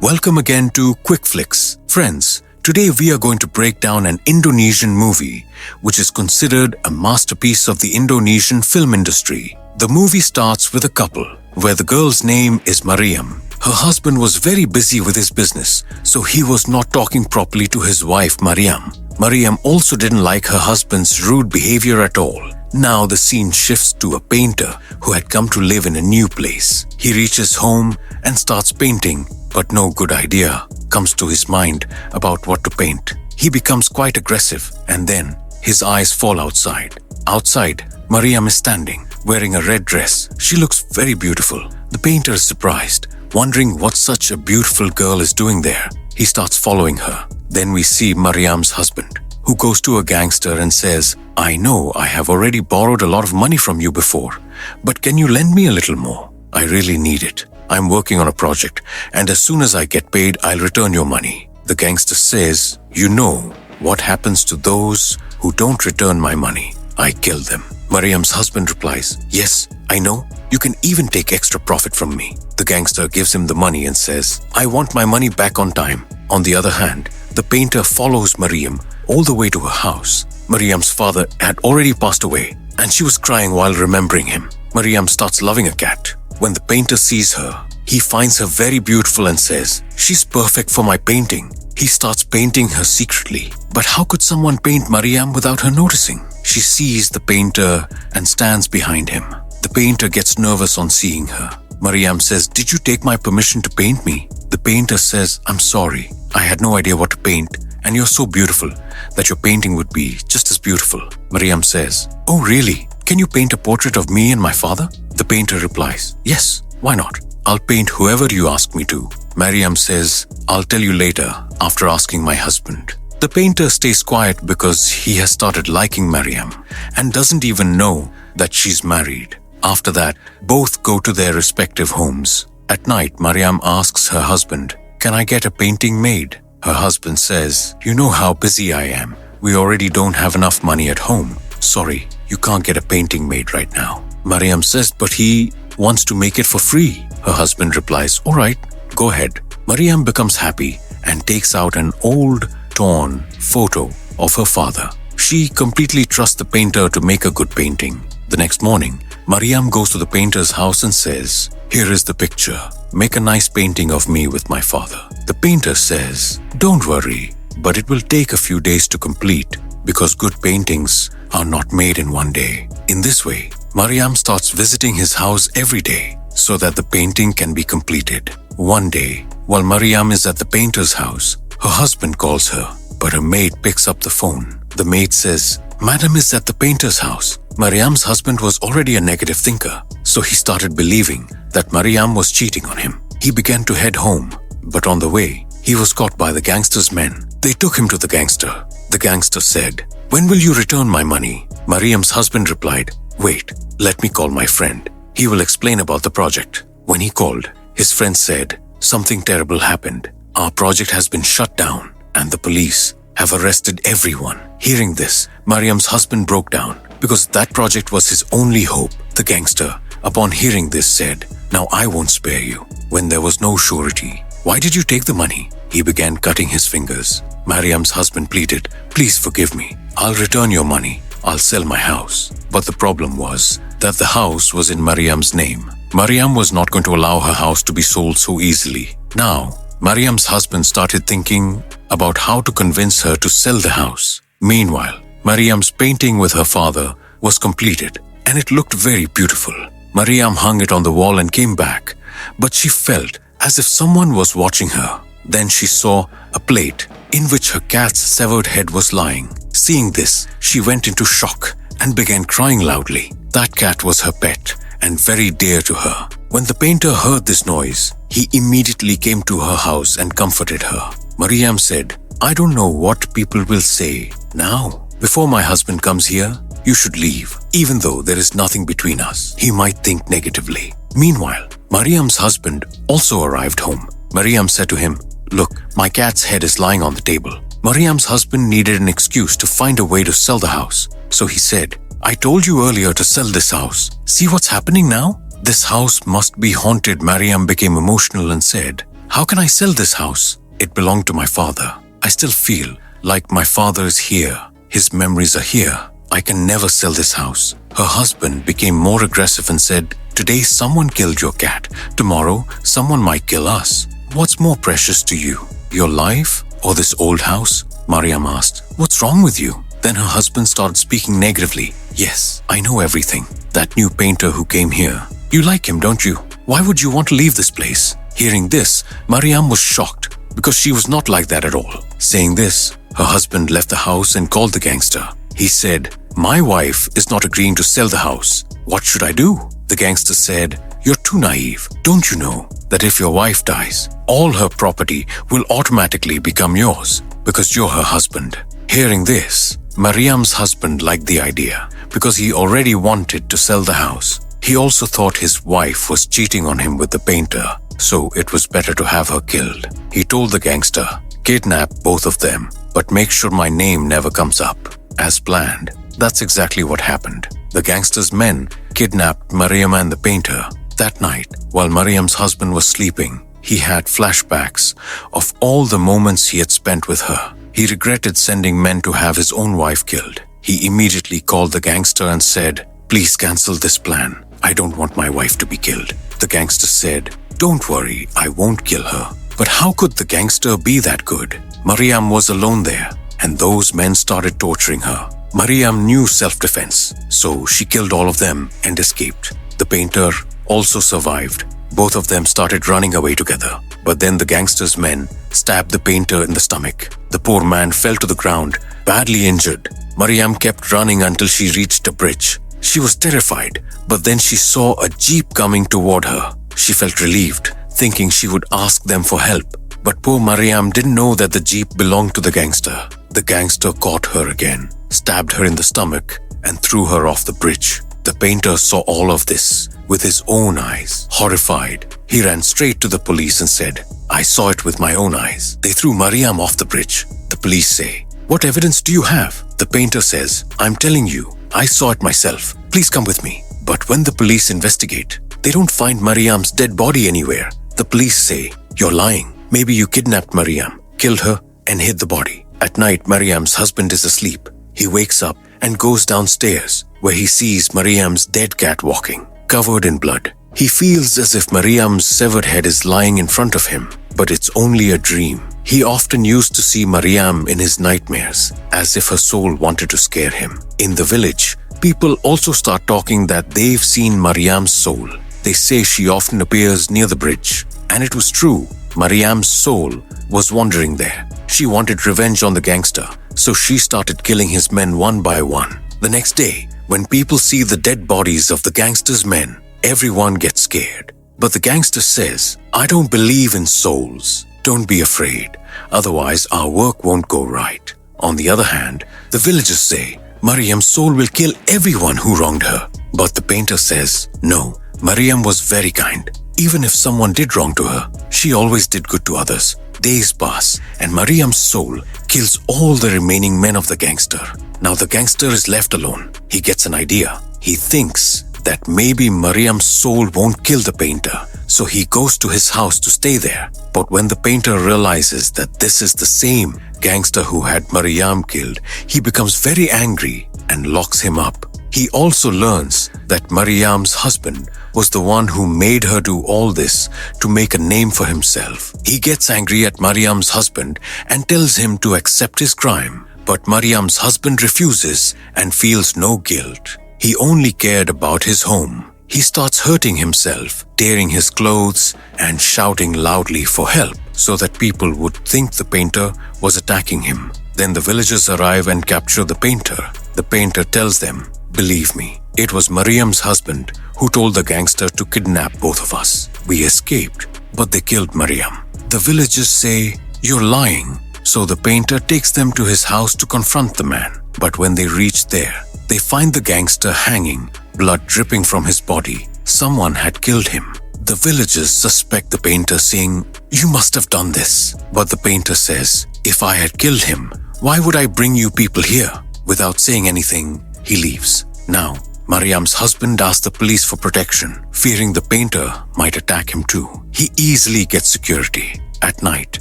Welcome again to Quick Flicks. Friends, today we are going to break down an Indonesian movie which is considered a masterpiece of the Indonesian film industry. The movie starts with a couple where the girl's name is Mariam. Her husband was very busy with his business, so he was not talking properly to his wife Mariam. Mariam also didn't like her husband's rude behavior at all. Now the scene shifts to a painter who had come to live in a new place. He reaches home and starts painting, but no good idea comes to his mind about what to paint. He becomes quite aggressive and then his eyes fall outside. Outside, Mariam is standing, wearing a red dress. She looks very beautiful. The painter is surprised, wondering what such a beautiful girl is doing there. He starts following her. Then we see Mariam's husband, who goes to a gangster and says, "I know I have already borrowed a lot of money from you before, but can you lend me a little more? I really need it. I'm working on a project, and as soon as I get paid, I'll return your money." The gangster says, "You know what happens to those who don't return my money? I kill them." Mariam's husband replies, "Yes, I know. You can even take extra profit from me." The gangster gives him the money and says, "I want my money back on time." On the other hand, the painter follows Mariam all the way to her house. Mariam's father had already passed away, and she was crying while remembering him. Mariam starts loving a cat. When the painter sees her, he finds her very beautiful and says, "She's perfect for my painting." He starts painting her secretly. But how could someone paint Mariam without her noticing? She sees the painter and stands behind him. The painter gets nervous on seeing her. Mariam says, "Did you take my permission to paint me?" The painter says, "I'm sorry. I had no idea what to paint, and you're so beautiful that your painting would be just as beautiful." Mariam says, "Oh really? Can you paint a portrait of me and my father?" The painter replies, "Yes, why not? I'll paint whoever you ask me to." Mariam says, "I'll tell you later after asking my husband." The painter stays quiet because he has started liking Mariam and doesn't even know that she's married. After that, both go to their respective homes. At night, Mariam asks her husband, "Can I get a painting made?" Her husband says, "You know how busy I am. We already don't have enough money at home. Sorry, you can't get a painting made right now." Mariam says, "But he wants to make it for free." Her husband replies, "All right, go ahead." Mariam becomes happy and takes out an old, torn photo of her father. She completely trusts the painter to make a good painting. The next morning, Mariam goes to the painter's house and says, "Here is the picture. Make a nice painting of me with my father." The painter says, "Don't worry, but it will take a few days to complete because good paintings are not made in one day." In this way, Mariam starts visiting his house every day so that the painting can be completed. One day, while Mariam is at the painter's house, her husband calls her, but her maid picks up the phone. The maid says, "Madam is at the painter's house." Mariam's husband was already a negative thinker, so he started believing that Mariam was cheating on him. He began to head home, but on the way, he was caught by the gangster's men. They took him to the gangster. The gangster said, "When will you return my money?" Mariam's husband replied, "Wait, let me call my friend. He will explain about the project." When he called, his friend said, "Something terrible happened. Our project has been shut down and the police have arrested everyone." Hearing this, Mariam's husband broke down because that project was his only hope. The gangster, upon hearing this, said, "Now I won't spare you." When there was no surety, "Why did you take the money?" He began cutting his fingers. Mariam's husband pleaded, "Please forgive me. I'll return your money. I'll sell my house." But the problem was that the house was in Mariam's name. Mariam was not going to allow her house to be sold so easily. Now, Mariam's husband started thinking about how to convince her to sell the house. Meanwhile, Mariam's painting with her father was completed and it looked very beautiful. Mariam hung it on the wall and came back, but she felt as if someone was watching her. Then she saw a plate in which her cat's severed head was lying. Seeing this, she went into shock and began crying loudly. That cat was her pet and very dear to her. When the painter heard this noise, he immediately came to her house and comforted her. Mariam said, "I don't know what people will say. Now, before my husband comes here, you should leave. Even though there is nothing between us, he might think negatively." Meanwhile, Mariam's husband also arrived home. Mariam said to him, "Look, my cat's head is lying on the table." Mariam's husband needed an excuse to find a way to sell the house. So he said, "I told you earlier to sell this house. See what's happening now? This house must be haunted." Mariam became emotional and said, How can I sell this house? It belonged to my father. I still feel like my father is here. His memories are here. I can never sell this house. Her husband became more aggressive and said, today someone killed your cat. Tomorrow, someone might kill us. What's more precious to you? Your life or this old house? Mariam asked. What's wrong with you? Then her husband started speaking negatively. Yes, I know everything. That new painter who came here. You like him, don't you? Why would you want to leave this place? Hearing this, Mariam was shocked because she was not like that at all. Saying this, her husband left the house and called the gangster. He said, my wife is not agreeing to sell the house. What should I do? The gangster said, you're too naive. Don't you know that if your wife dies, all her property will automatically become yours because you're her husband? Hearing this, Mariam's husband liked the idea because he already wanted to sell the house. He also thought his wife was cheating on him with the painter, so it was better to have her killed. He told the gangster, kidnap both of them, but make sure my name never comes up. As planned, that's exactly what happened. The gangster's men kidnapped Mariam and the painter. That night, while Mariam's husband was sleeping, he had flashbacks of all the moments he had spent with her. He regretted sending men to have his own wife killed. He immediately called the gangster and said, please cancel this plan. I don't want my wife to be killed. The gangster said, don't worry, I won't kill her. But how could the gangster be that good? Mariam was alone there, and those men started torturing her. Mariam knew self-defense, so she killed all of them and escaped. The painter also survived. Both of them started running away together. But then the gangster's men stabbed the painter in the stomach. The poor man fell to the ground, badly injured. Mariam kept running until she reached a bridge. She was terrified, but then she saw a jeep coming toward her. She felt relieved, thinking she would ask them for help. But poor Mariam didn't know that the jeep belonged to the gangster. The gangster caught her again, stabbed her in the stomach, and threw her off the bridge. The painter saw all of this with his own eyes. Horrified, he ran straight to the police and said, I saw it with my own eyes. They threw Mariam off the bridge. The police say, what evidence do you have? The painter says, I'm telling you, I saw it myself. Please come with me. But when the police investigate, they don't find Mariam's dead body anywhere. The police say, you're lying. Maybe you kidnapped Mariam, killed her, and hid the body. At night, Mariam's husband is asleep. He wakes up and goes downstairs, where he sees Mariam's dead cat walking, covered in blood. He feels as if Mariam's severed head is lying in front of him, but it's only a dream. He often used to see Mariam in his nightmares, as if her soul wanted to scare him. In the village, people also start talking that they've seen Mariam's soul. They say she often appears near the bridge. And it was true. Mariam's soul was wandering there. She wanted revenge on the gangster, so she started killing his men one by one. The next day, when people see the dead bodies of the gangster's men, everyone gets scared. But the gangster says, I don't believe in souls. Don't be afraid, otherwise our work won't go right. On the other hand, the villagers say, Mariam's soul will kill everyone who wronged her. But the painter says, no, Mariam was very kind. Even if someone did wrong to her, she always did good to others. Days pass, and Mariam's soul kills all the remaining men of the gangster. Now the gangster is left alone. He gets an idea. He thinks that maybe Mariam's soul won't kill the painter, so he goes to his house to stay there. But when the painter realizes that this is the same gangster who had Mariam killed, he becomes very angry and locks him up. He also learns that Mariam's husband was the one who made her do all this to make a name for himself. He gets angry at Mariam's husband and tells him to accept his crime. But Mariam's husband refuses and feels no guilt. He only cared about his home. He starts hurting himself, tearing his clothes and shouting loudly for help so that people would think the painter was attacking him. Then the villagers arrive and capture the painter. The painter tells them, believe me, it was Mariam's husband who told the gangster to kidnap both of us. We escaped, but they killed Mariam. The villagers say, you're lying. So the painter takes them to his house to confront the man. But when they reach there, they find the gangster hanging, blood dripping from his body. Someone had killed him. The villagers suspect the painter, saying, you must have done this. But the painter says, if I had killed him, why would I bring you people here? Without saying anything, he leaves. Now, Mariam's husband asks the police for protection, fearing the painter might attack him too. He easily gets security. At night,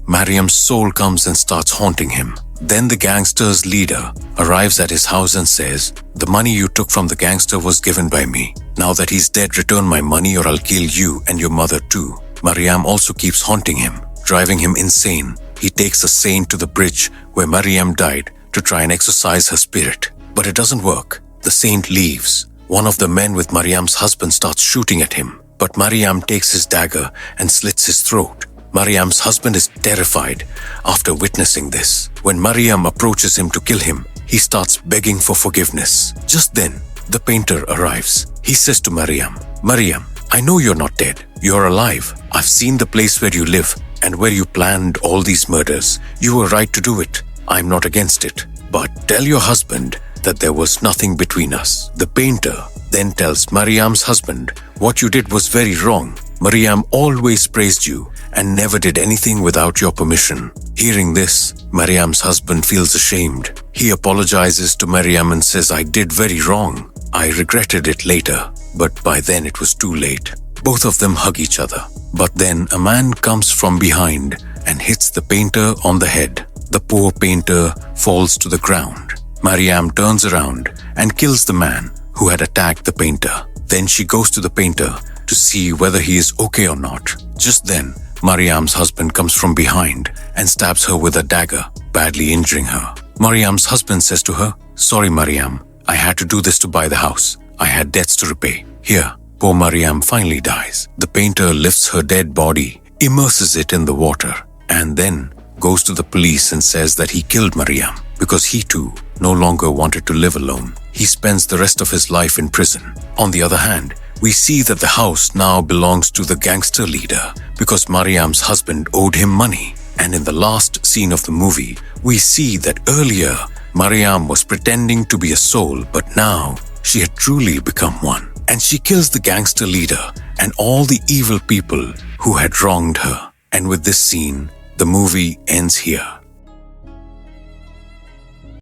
Mariam's soul comes and starts haunting him. Then the gangster's leader arrives at his house and says, "The money you took from the gangster was given by me. Now that he's dead, return my money or I'll kill you and your mother too." Mariam also keeps haunting him, driving him insane. He takes a saint to the bridge where Mariam died to try and exorcise her spirit. But it doesn't work. The saint leaves. One of the men with Mariam's husband starts shooting at him, but Mariam takes his dagger and slits his throat. Mariam's husband is terrified after witnessing this. When Mariam approaches him to kill him, he starts begging for forgiveness. Just then, the painter arrives. He says to Mariam, "Mariam, I know you're not dead. You're alive. I've seen the place where you live and where you planned all these murders. You were right to do it. I'm not against it. But tell your husband that there was nothing between us." The painter then tells Mariam's husband, "What you did was very wrong. Mariam always praised you and never did anything without your permission." Hearing this, Mariam's husband feels ashamed. He apologizes to Mariam and says, "I did very wrong. I regretted it later, but by then it was too late." Both of them hug each other. But then a man comes from behind and hits the painter on the head. The poor painter falls to the ground. Mariam turns around and kills the man who had attacked the painter. Then she goes to the painter to see whether he is okay or not. Just then, Mariam's husband comes from behind and stabs her with a dagger, badly injuring her. Mariam's husband says to her, "Sorry, Mariam, I had to do this to buy the house. I had debts to repay." Here, poor Mariam finally dies. The painter lifts her dead body, immerses it in the water, and then goes to the police and says that he killed Mariam because he too no longer wanted to live alone. He spends the rest of his life in prison. On the other hand, we see that the house now belongs to the gangster leader because Mariam's husband owed him money. And in the last scene of the movie, we see that earlier Mariam was pretending to be a soul, but now she had truly become one. And she kills the gangster leader and all the evil people who had wronged her. And with this scene, the movie ends here.